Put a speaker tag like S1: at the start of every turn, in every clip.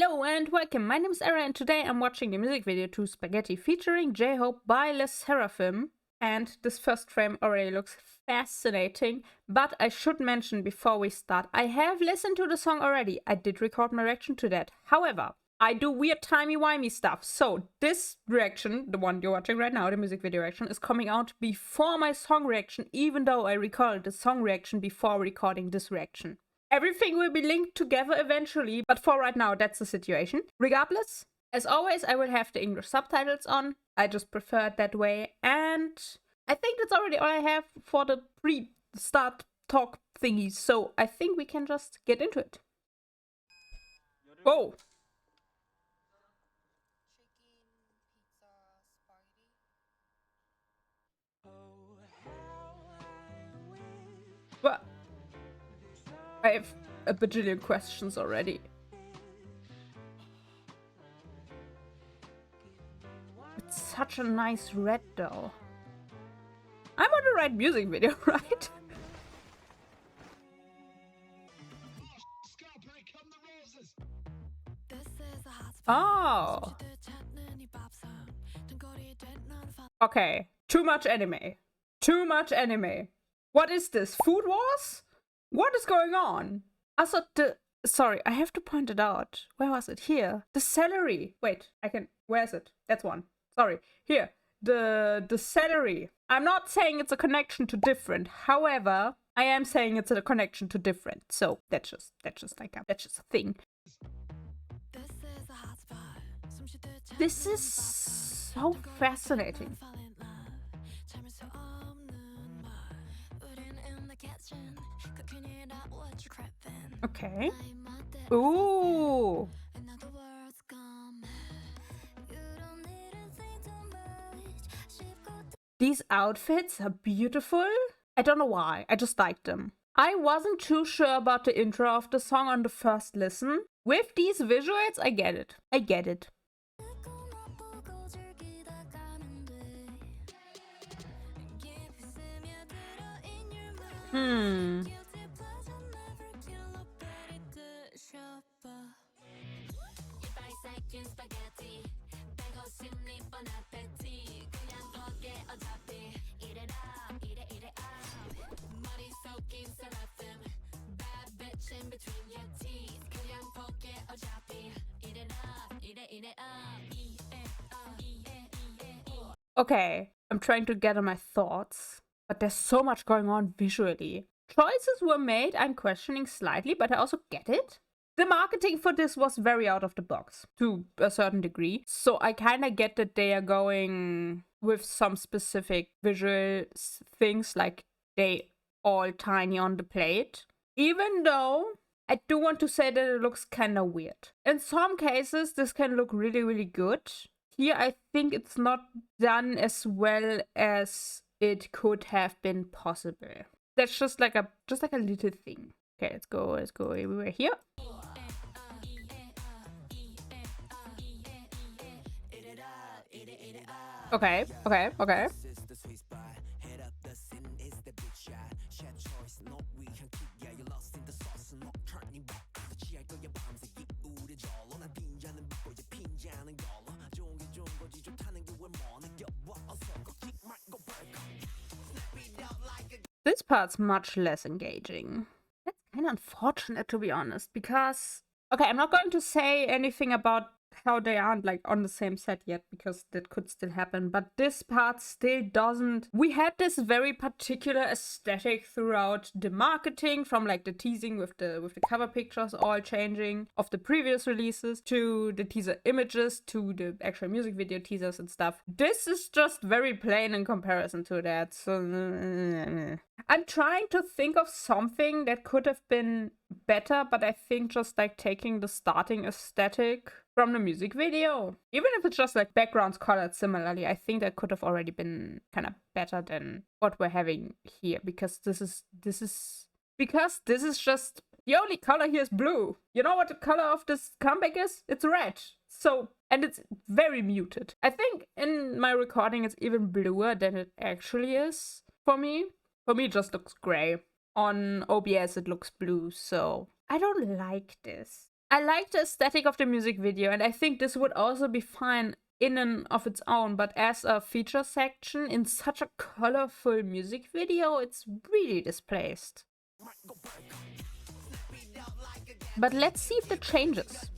S1: Hello and welcome, my name is Era and today I'm watching the music video to Spaghetti featuring J-Hope by Sserafim. And this first frame already looks fascinating, but I should mention before we start, I have listened to the song already. I did record my reaction to that. However, I do weird timey-wimey stuff, so this reaction, the one you're watching right now, the music video reaction, is coming out before my song reaction, even though I recorded the song reaction before recording this reaction. Everything will be linked together eventually, but for right now, that's the situation. Regardless, as always, I will have the English subtitles on. I just prefer it that way, and I think that's already all I have for the pre-start talk thingies, so I think we can just get into it. Whoa! What? I have a bajillion questions already. It's such a nice red though. I'm on the right music video, right? Oh. Okay. Too much anime. Too much anime. What is this? Food Wars? What is going on? Also, sorry, I have to point it out. Where was it? Here. The celery. Wait, where is it? That's one. Sorry. Here. The celery. I'm not saying it's a connection to different. However, I am saying it's a connection to different. So that's just a thing. This is so fascinating. Okay. Ooh. These outfits are beautiful. I don't know why. I just like them. I wasn't too sure about the intro of the song on the first listen. With these visuals, I get it. I get it. Okay, I'm trying to gather my thoughts, but there's so much going on visually. Choices were made, I'm questioning slightly, but I also get it. The marketing for this was very out of the box, to a certain degree. So I kind of get that they are going with some specific visual things, like they all tiny on the plate. Even though I do want to say that it looks kind of weird. In some cases, this can look really, really good. Here, I think it's not done as well as it could have been possible. That's just like a little thing. Okay, let's go everywhere here. Okay. This part's much less engaging. That's kind of unfortunate, to be honest, because... Okay, I'm not going to say anything about how they aren't like on the same set yet, because that could still happen, but this part still doesn't. We had this very particular aesthetic throughout the marketing, from like the teasing with the cover pictures all changing of the previous releases, to the teaser images, to the actual music video teasers and stuff. This is just very plain in comparison to that, so I'm trying to think of something that could have been better, but I think just like taking the starting aesthetic from the music video, even if it's just like backgrounds colored similarly, I think that could have already been kind of better than what we're having here, because this is just the only color here is blue. You know what the color of this comeback is? It's red. So, and it's very muted. I think in my recording it's even bluer than it actually is for me. For me, it just looks gray. On OBS, it looks blue, so I don't like this. I like the aesthetic of the music video, and I think this would also be fine in and of its own, but as a feature section in such a colorful music video, it's really displaced. But let's see if that changes.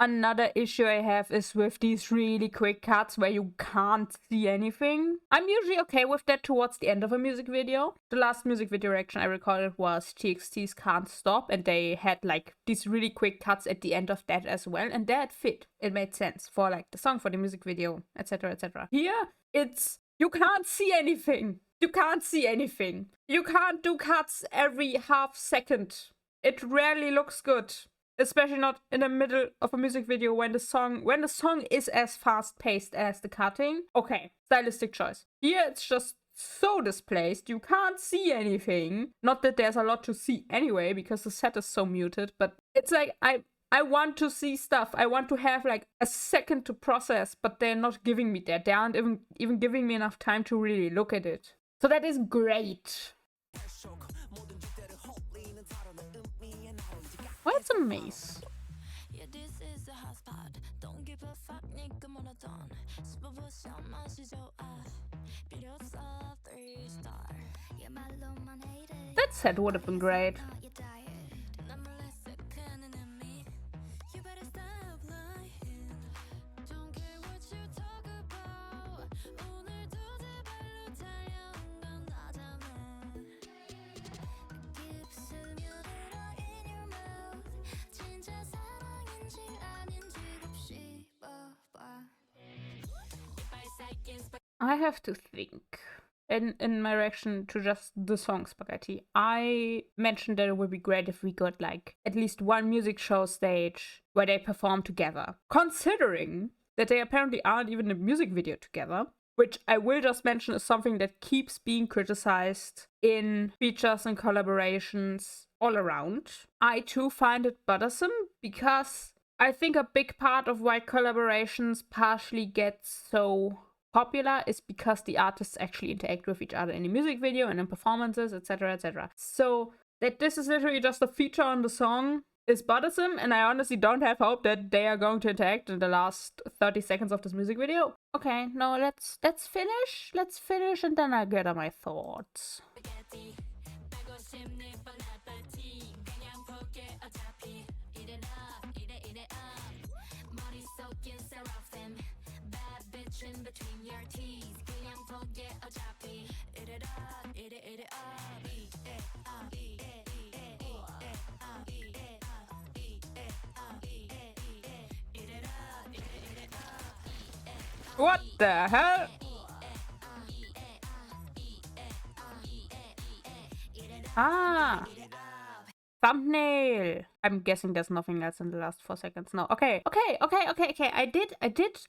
S1: Another issue I have is with these really quick cuts where you can't see anything. I'm usually okay with that towards the end of a music video. The last music video reaction I recorded was TXT's Can't Stop, and they had like these really quick cuts at the end of that as well, and that fit. It made sense for like the song, for the music video, etc, etc. Here, it's you can't see anything. You can't see anything. You can't do cuts every half second. It rarely looks good. Especially not in the middle of a music video when the song is as fast-paced as the cutting. Okay, stylistic choice. Here it's just so displaced, you can't see anything. Not that there's a lot to see anyway, because the set is so muted, but it's like I want to see stuff. I want to have like a second to process, but they're not giving me that. They aren't even giving me enough time to really look at it. So that is great. Why it's a maze? That set would have been great. I have to think. In my reaction to just the song Spaghetti, I mentioned that it would be great if we got like at least one music show stage where they perform together. Considering that they apparently aren't even in a music video together, which I will just mention is something that keeps being criticized in features and collaborations all around. I too find it bothersome because I think a big part of why collaborations partially get so popular is because the artists actually interact with each other in the music video and in performances, etc, etc. So that this is literally just a feature on the song is bothersome, and I honestly don't have hope that they are going to interact in the last 30 seconds of this music video. Okay, no, let's finish and then I'll gather my thoughts. Between your teeth, 그냥 포기해 어차피 eat it up, eat it, eat it up, eat it up, eat it, eat it, eat it up, eat it up, eat it up, eat it, eat it up, eat it up. What the hell? Ah. Thumbnail! I'm guessing there's nothing else in the last 4 seconds. No. Okay.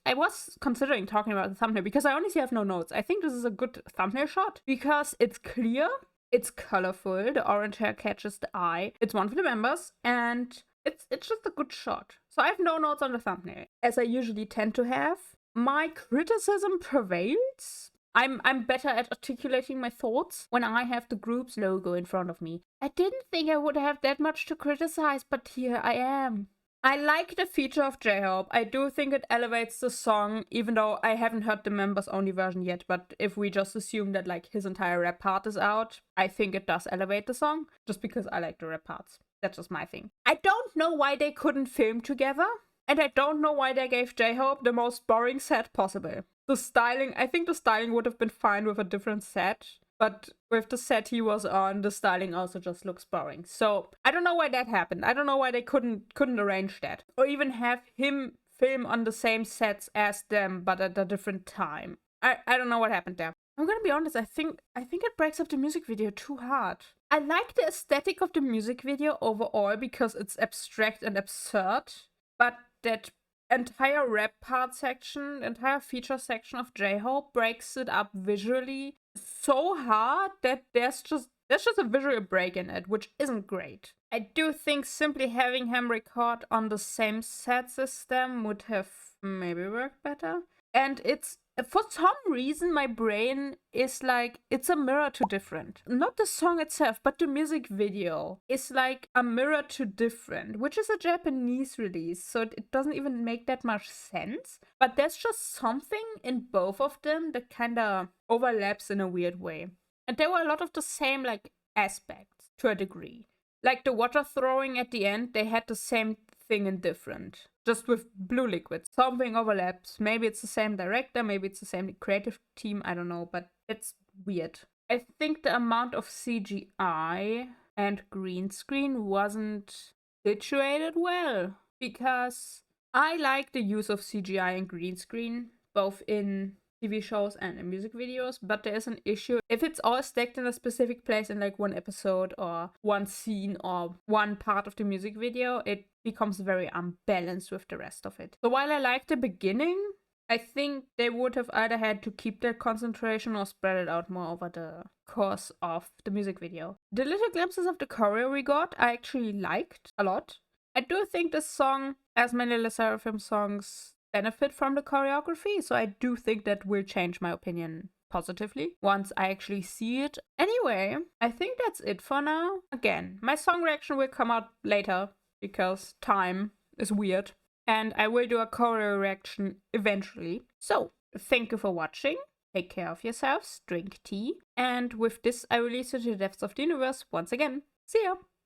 S1: I was considering talking about the thumbnail because I honestly have no notes. I think this is a good thumbnail shot because it's clear, it's colorful, the orange hair catches the eye, it's one of the members, and it's just a good shot. So I have no notes on the thumbnail, as I usually tend to have. My criticism prevails. I'm better at articulating my thoughts when I have the group's logo in front of me. I didn't think I would have that much to criticize, but here I am. I like the feature of J-Hope. I do think it elevates the song, even though I haven't heard the members-only version yet, but if we just assume that like his entire rap part is out, I think it does elevate the song, just because I like the rap parts. That's just my thing. I don't know why they couldn't film together, and I don't know why they gave J-Hope the most boring set possible. The styling, I think the styling would have been fine with a different set, but with the set he was on, the styling also just looks boring. So I don't know why that happened. I don't know why they couldn't arrange that. Or even have him film on the same sets as them, but at a different time. I don't know what happened there. I'm gonna be honest, I think it breaks up the music video too hard. I like the aesthetic of the music video overall because it's abstract and absurd, but that entire rap part section, entire feature section of J-Hope breaks it up visually so hard that there's just a visual break in it, which isn't great. I do think simply having him record on the same set system would have maybe worked better. And it's For some reason, my brain is like, it's a mirror to different. Not the song itself, but the music video is like a mirror to different, which is a Japanese release, so it doesn't even make that much sense. But there's just something in both of them that kind of overlaps in a weird way. And there were a lot of the same, like, aspects to a degree. Like the water throwing at the end, they had the same thing in different, just with blue liquid. Something overlaps. Maybe it's the same director, maybe it's the same creative team, I don't know, but it's weird. I think the amount of CGI and green screen wasn't situated well, because I like the use of CGI and green screen, both in TV shows and in music videos, but there is an issue. If it's all stacked in a specific place in like one episode or one scene or one part of the music video, it becomes very unbalanced with the rest of it. So while I like the beginning, I think they would have either had to keep their concentration or spread it out more over the course of the music video. The little glimpses of the choreo we got, I actually liked a lot. I do think this song, as many of the Sserafim songs, benefit from the choreography, so I do think that will change my opinion positively once I actually see it. Anyway, I think that's it for now. Again, my song reaction will come out later because time is weird, and I will do a choreo reaction eventually. So, thank you for watching. Take care of yourselves, drink tea, and with this I release you to the depths of the universe once again. See ya!